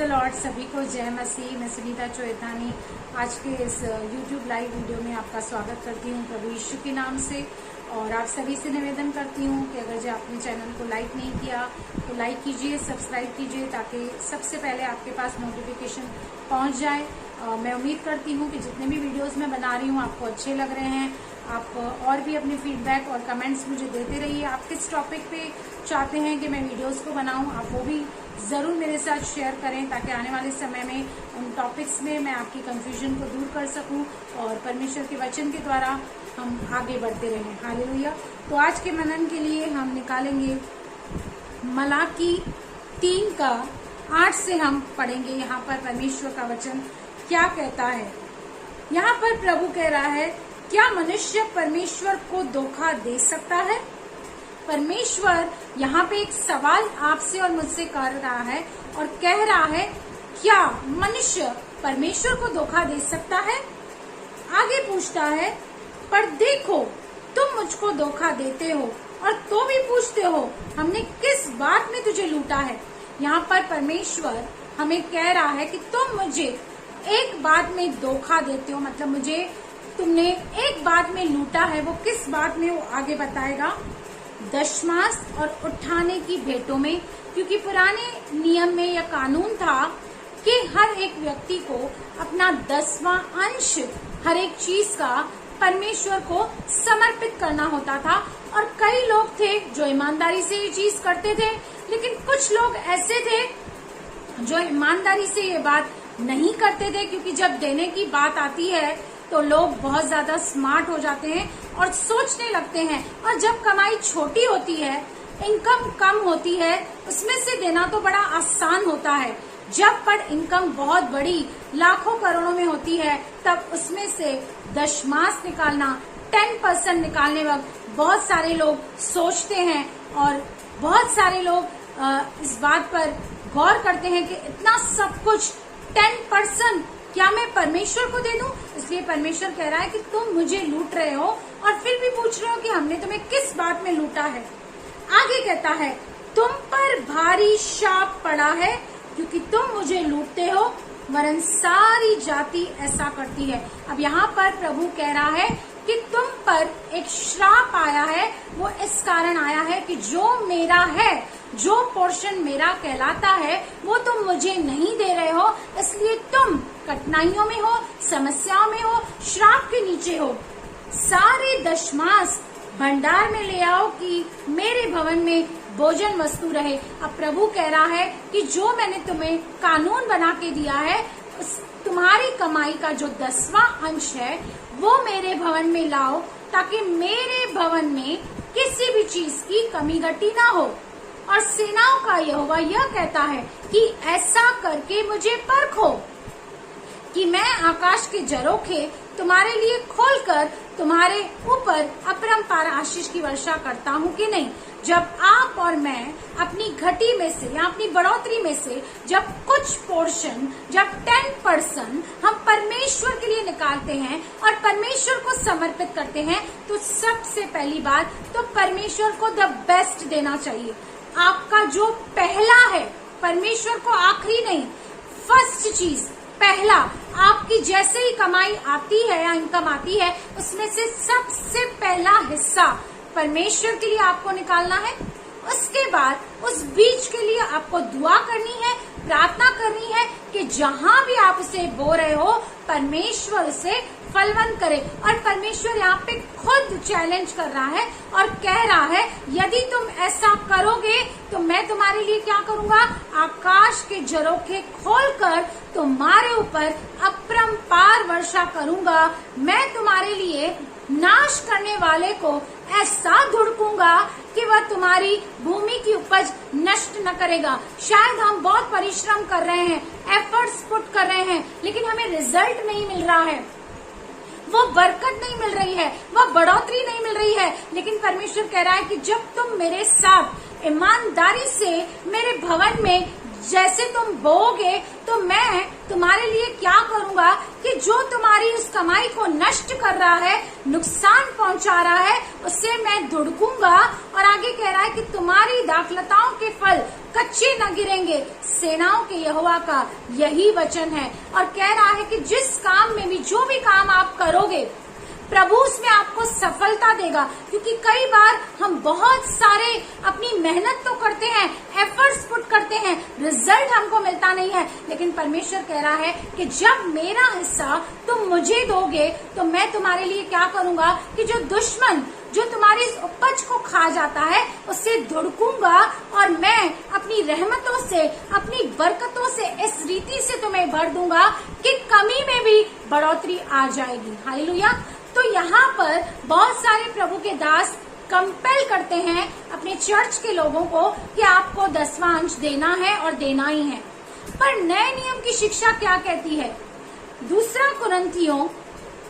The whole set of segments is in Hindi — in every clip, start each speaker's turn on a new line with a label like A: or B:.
A: The Lord. सभी को जय मसीह। मैं सुनीता चोएथानी आज के इस YouTube लाइव वीडियो में आपका स्वागत करती हूँ प्रभु यीशु के नाम से। और आप सभी से निवेदन करती हूँ कि अगर जो आपने चैनल को लाइक नहीं किया तो लाइक कीजिए, सब्सक्राइब कीजिए ताकि सबसे पहले आपके पास नोटिफिकेशन पहुँच जाए। मैं उम्मीद करती हूँ कि जितने भी वीडियोस मैं बना रही हूँ आपको अच्छे लग रहे हैं। आप और भी अपने फीडबैक और कमेंट्स मुझे देते रहिए। आप किस टॉपिक पे चाहते हैं कि मैं वीडियोस को बनाऊं, आप वो भी ज़रूर मेरे साथ शेयर करें ताकि आने वाले समय में उन टॉपिक्स में मैं आपकी कंफ्यूजन को दूर कर सकूं और परमेश्वर के वचन के द्वारा हम आगे बढ़ते रहें। हालेलुया। तो आज के मनन के लिए हम निकालेंगे मलाकी 3 का 8 से हम पढ़ेंगे। यहाँ पर परमेश्वर का वचन क्या कहता है। यहाँ पर प्रभु कह रहा है, क्या मनुष्य परमेश्वर को धोखा दे सकता है? परमेश्वर यहाँ पे एक सवाल आपसे और मुझसे कर रहा है और कह रहा है, क्या मनुष्य परमेश्वर को धोखा दे सकता है? आगे पूछता है, पर देखो तुम मुझको धोखा देते हो और तो भी पूछते हो हमने किस बात में तुझे लूटा है। यहाँ पर परमेश्वर हमें कह रहा है कि तुम मुझे एक बात में धोखा देते हो, मतलब मुझे तुमने एक बात में लूटा है। वो किस बात में, वो आगे बताएगा। दशमांश और उठाने की भेंटों में, क्योंकि पुराने नियम में यह कानून था कि हर एक व्यक्ति को अपना 10वां अंश हर एक चीज का परमेश्वर को समर्पित करना होता था। और कई लोग थे जो ईमानदारी से ये चीज करते थे, लेकिन कुछ लोग ऐसे थे जो ईमानदारी से ये बात नहीं करते थे, क्योंकि जब देने की बात आती है तो लोग बहुत ज्यादा स्मार्ट हो जाते हैं और सोचने लगते हैं। और जब कमाई छोटी होती है, इनकम कम होती है, उसमें से देना तो बड़ा आसान होता है। जब पर इनकम बहुत बड़ी लाखों करोड़ों में होती है, तब उसमें से दशमांश निकालना, 10% निकालने वक्त बहुत सारे लोग सोचते हैं और बहुत सारे लोग इस बात पर गौर करते हैं कि इतना सब कुछ 10% क्या मैं परमेश्वर को दे दूं? इसलिए परमेश्वर कह रहा है कि तुम मुझे लूट रहे हो और फिर भी पूछ रहे हो कि हमने तुम्हें किस बात में लूटा है। आगे कहता है, तुम पर भारी शाप पड़ा है क्योंकि तुम मुझे लूटते हो, वरन सारी जाति ऐसा करती है। अब यहाँ पर प्रभु कह रहा है कि तुम पर एक श्राप आया है। वो इस कारण आया है कि जो मेरा है, जो पोर्शन मेरा कहलाता है, वो तुम मुझे नहीं दे रहे हो, इसलिए तुम कठिनाइयों में हो, समस्याओं में हो, श्राप के नीचे हो। सारे दशमांश भंडार में ले आओ कि मेरे भवन में भोजन वस्तु रहे। अब प्रभु कह रहा है कि जो मैंने तुम्हें कानून बना के दिया है, तुम्हारी कमाई का जो 10वां अंश है वो मेरे भवन में लाओ, ताकि मेरे भवन में किसी भी चीज की कमी घटी ना हो। और सेनाओं का यहोवा यह कहता है कि ऐसा करके मुझे परखो कि मैं आकाश के झरोखे तुम्हारे लिए खोलकर तुम्हारे ऊपर अपरंपार आशीष की वर्षा करता हूँ कि नहीं। जब आप और मैं अपनी घटी में से या अपनी बढ़ोतरी में से जब कुछ पोर्शन, जब 10% हम परमेश्वर के लिए निकालते हैं और परमेश्वर को समर्पित करते हैं, तो सबसे पहली बात तो परमेश्वर को द बेस्ट देना चाहिए। आपका जो पहला है, परमेश्वर को आखिरी नहीं, फर्स्ट चीज पहला। आपकी जैसे ही कमाई आती है या इनकम आती है, उसमें से सबसे पहला हिस्सा परमेश्वर के लिए आपको निकालना है। उसके बाद उस बीज के लिए आपको दुआ करनी है, प्रार्थना करनी है कि जहां भी आप उसे बो रहे हो, परमेश्वर उसे फलवंत करे। और परमेश्वर यहाँ पे खुद चैलेंज कर रहा है और कह रहा है, यदि तुम ऐसा करोगे तो मैं तुम्हारे लिए क्या करूंगा? आकाश के झरोखे खोलकर तुम्हारे ऊपर अपरंपार वर्षा करूंगा। मैं तुम्हारे लिए नाश करने वाले को ऐसा धुड़कूंगा कि वह तुम्हारी भूमि की उपज नष्ट न करेगा। शायद हम बहुत परिश्रम कर रहे हैं, एफर्ट्स पुट कर रहे हैं, लेकिन हमें रिजल्ट नहीं मिल रहा है, वो बरकत नहीं मिल रही है, वो बढ़ोतरी नहीं मिल रही है। लेकिन परमेश्वर कह रहा है कि जब तुम मेरे साथ ईमानदारी से मेरे भवन में जैसे तुम बोओगे तो मैं तुम्हारे लिए क्या करूंगा कि जो तुम्हारी उस कमाई को नष्ट कर रहा है, नुकसान पहुंचा रहा है, उससे मैं धुड़कूंगा। और आगे कह रहा है कि तुम्हारी दाखलताओं के फल कच्चे न गिरेंगे, सेनाओं के यहोवा का यही वचन है। और कह रहा है कि जिस काम में भी, जो भी काम आप करोगे, प्रभु उसमें आपको सफलता देगा। क्योंकि कई बार हम बहुत सारे अपनी मेहनत तो करते हैं, एफर्ट्स पुट करते हैं, रिजल्ट हमको मिलता नहीं है, लेकिन परमेश्वर कह रहा है कि जब मेरा हिस्सा तुम मुझे दोगे तो मैं तुम्हारे लिए क्या करूंगा कि जो दुश्मन जो तुम्हारी उपज को खा जाता है उससे धुड़कूंगा, और मैं अपनी रहमतों से, अपनी बरकतों से इस रीति से तुम्हें भर दूंगा कि कमी में भी बढ़ोतरी आ जाएगी। हालेलुया। तो यहाँ पर बहुत सारे प्रभु के दास कंपेल करते हैं अपने चर्च के लोगों को कि आपको 10वां अंश देना है और देना ही है। पर नए नियम की शिक्षा क्या कहती है? 2 कुरिन्थियों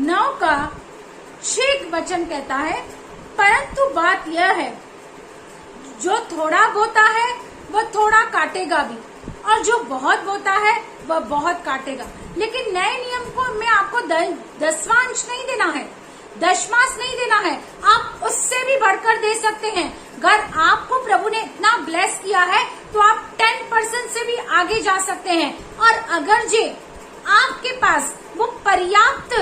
A: 9:6 वचन कहता है, परंतु बात यह है, जो थोड़ा बोता है वह थोड़ा काटेगा भी, और जो बहुत बोता है वह बहुत काटेगा। लेकिन नए नियम को में आपको 10वां अंश नहीं देना है, दशमांश नहीं देना है, आप उससे भी बढ़कर दे सकते हैं। अगर आपको प्रभु ने इतना ब्लेस किया है तो आप 10% से भी आगे जा सकते हैं। और अगर जे आपके पास वो पर्याप्त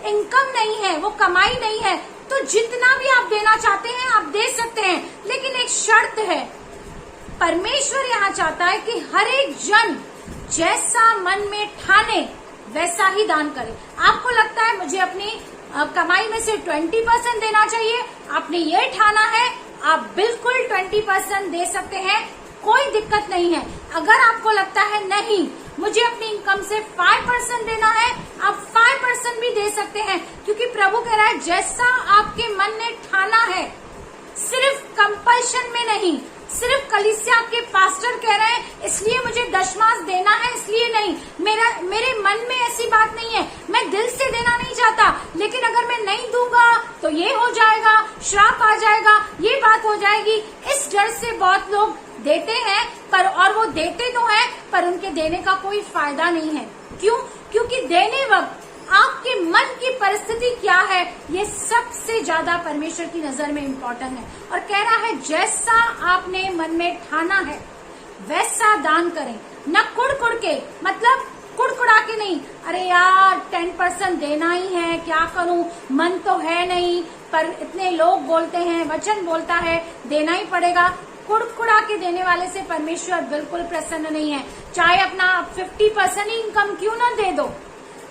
A: इनकम नहीं है, वो कमाई नहीं है, तो जितना भी आप देना चाहते हैं आप दे सकते हैं। लेकिन एक शर्त है, परमेश्वर यहाँ चाहता है कि हर एक जन जैसा मन में ठाने वैसा ही दान करे। आपको लगता है मुझे अपनी कमाई में से 20% देना चाहिए, आपने ये ठाना है, आप बिल्कुल 20% दे सकते हैं, कोई दिक्कत नहीं है। अगर आपको लगता है नहीं मुझे अपनी इनकम से 5% देना है, आप 5% भी दे सकते हैं। क्योंकि प्रभु कह रहा है जैसा आपके मन ने ठाना है, सिर्फ कंपल्शन में नहीं, सिर्फ कलीसिया के पास्टर कह रहे हैं इसलिए मुझे दशमांश देना है इसलिए नहीं, मेरे मन में ऐसी बात नहीं है, मैं दिल से देना नहीं चाहता, लेकिन अगर मैं नहीं दूंगा तो ये हो जाएगा, श्राप आ जाएगा, ये बात हो जाएगी। इस डर से बहुत लोग देते हैं, पर और वो देते तो हैं पर उनके देने का कोई फायदा नहीं है। क्यों? क्योंकि देने वक्त आपके मन की परिस्थिति क्या है, ये सबसे ज्यादा परमेश्वर की नजर में इम्पोर्टेंट है। और कह रहा है जैसा आपने मन में ठाना है वैसा दान करें, न कुड़ के, मतलब कुड़कुड़ा के नहीं, अरे यार 10% देना ही है, क्या करूं, मन तो है नहीं, पर इतने लोग बोलते हैं, वचन बोलता है, देना ही पड़ेगा। कुड़कुड़ा के देने वाले से परमेश्वर बिल्कुल प्रसन्न नहीं है। चाहे अपना 50% ही इनकम क्यों ना दे दो,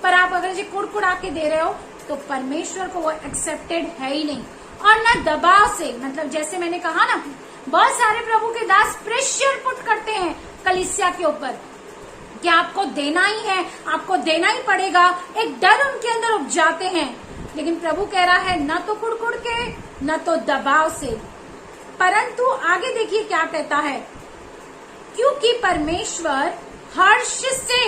A: पर आप अगर जो कुड़कुड़ा के दे रहे हो तो परमेश्वर को वो एक्सेप्टेड है ही नहीं। और ना दबाव से, मतलब जैसे मैंने कहा ना, बहुत सारे प्रभु के दास प्रेशर पुट करते हैं कलीसिया के ऊपर कि आपको देना ही है, आपको देना ही पड़ेगा, एक डर उनके अंदर उपजाते हैं। लेकिन प्रभु कह रहा है न तो कुड़कुड़ के न तो दबाव से, परंतु आगे देखिए क्या कहता है, क्योंकि परमेश्वर हर्ष से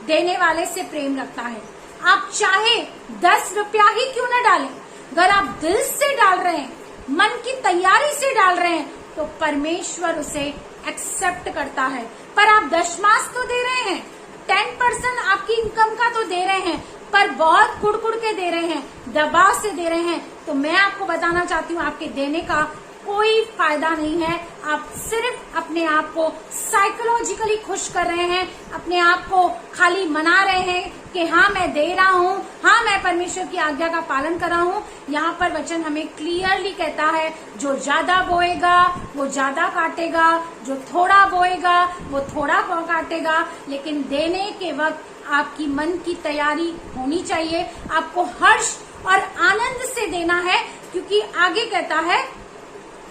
A: देने वाले से प्रेम रखता है। आप चाहे 10 रुपया ही क्यों न डालें, अगर आप दिल से डाल रहे हैं, मन की तैयारी से डाल रहे हैं, तो परमेश्वर उसे एक्सेप्ट करता है। पर आप दशमांश तो दे रहे हैं, 10% आपकी इनकम का तो दे रहे हैं, पर बहुत कुड़कुड़ के दे रहे हैं, दबाव से दे रहे हैं, तो मैं आपको बताना चाहती हूँ आपके देने का कोई फायदा नहीं है। आप सिर्फ अपने आप को साइकोलॉजिकली खुश कर रहे हैं, अपने आप को खाली मना रहे हैं कि हाँ मैं दे रहा हूँ, हाँ मैं परमेश्वर की आज्ञा का पालन कर रहा हूँ। यहाँ पर वचन हमें क्लियरली कहता है, जो ज्यादा बोएगा वो ज्यादा काटेगा, जो थोड़ा बोएगा वो थोड़ा काटेगा। लेकिन देने के वक्त आपकी मन की तैयारी होनी चाहिए, आपको हर्ष और आनंद से देना है। क्योंकि आगे कहता है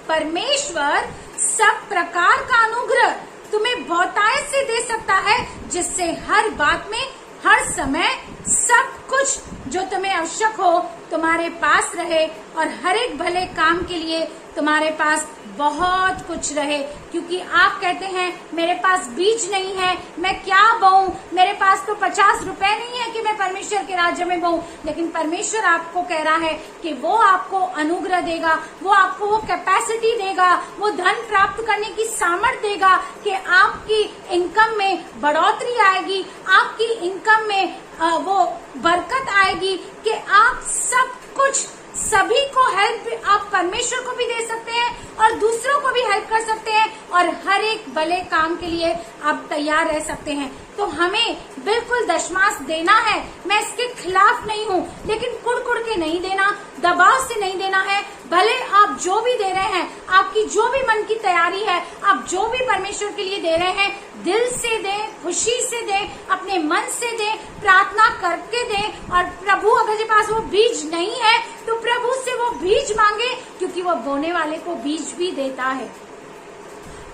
A: परमेश्वर सब प्रकार का अनुग्रह तुम्हें बहुतायत से दे सकता है, जिससे हर बात में हर समय सब कुछ जो तुम्हें आवश्यक हो तुम्हारे पास रहे और हर एक भले काम के लिए तुम्हारे पास बहुत कुछ रहे। क्योंकि आप कहते हैं मेरे पास बीज नहीं है, मैं क्या बोऊं, मेरे पास तो 50 रुपए नहीं है कि मैं परमेश्वर के राज्य में बोऊं। लेकिन परमेश्वर आपको कह रहा है कि वो आपको अनुग्रह देगा, वो आपको वो कैपेसिटी देगा, वो धन प्राप्त करने की सामर्थ्य देगा कि आपकी इनकम में बढ़ोतरी आएगी, आपकी इनकम में वो बरकत आएगी कि आप सब कुछ सभी को हेल्प आप परमेश्वर को भी दे सकते हैं और दूसरों को भी हेल्प कर सकते हैं और हर एक भले काम के लिए आप तैयार रह सकते हैं। तो हमें बिल्कुल दशमांश देना है, मैं इसके खिलाफ नहीं हूँ, लेकिन कुड़ के नहीं देना, दबाव से नहीं देना है। भले आप जो भी दे रहे हैं, आपकी जो भी मन की तैयारी है, आप जो भी परमेश्वर के लिए दे रहे हैं, दिल से दें, खुशी से दें, अपने मन से दें, प्रार्थना करके दें। और प्रभु अगर के पास वो बीज नहीं है तो प्रभु से वो बीज मांगे, क्योंकि वो बोने वाले को बीज भी देता है।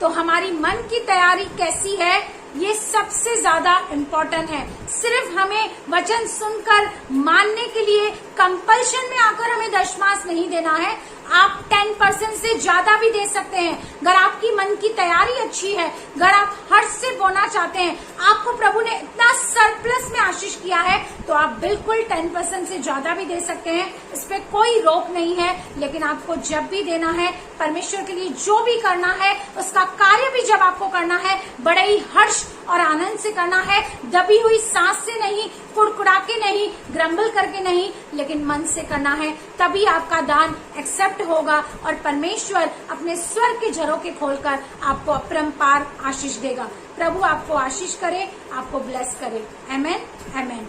A: तो हमारी मन की तैयारी कैसी है, ये सबसे ज्यादा इम्पोर्टेंट है। सिर्फ हमें वचन सुनकर मानने के लिए कंपल्शन में आकर हमें दशमांश नहीं देना है। आप 10% से ज्यादा भी दे सकते हैं। अगर आपकी मन की तैयारी अच्छी है, अगर आप हर्ष से बोना चाहते हैं, आपको प्रभु ने इतना सरप्लस में आशीष किया है, तो आप बिल्कुल 10% से ज्यादा भी दे सकते हैं। इस पे कोई रोक नहीं है। लेकिन आपको जब भी देना है, परमेश्वर के लिए जो भी करना है, उसका कार्य भी जब आपको करना है, बड़े ही हर्ष और आनंद से करना है, दबी हुई सांस से नहीं, कुड़कुड़ा के नहीं, ग्रम्बल करके नहीं, लेकिन मन से करना है। तभी आपका दान एक्सेप्ट होगा और परमेश्वर अपने स्वर्ग के झरोखे खोलकर आपको अपरंपार आशीष देगा। प्रभु आपको आशीष करे, आपको ब्लेस करे। आमेन, आमेन।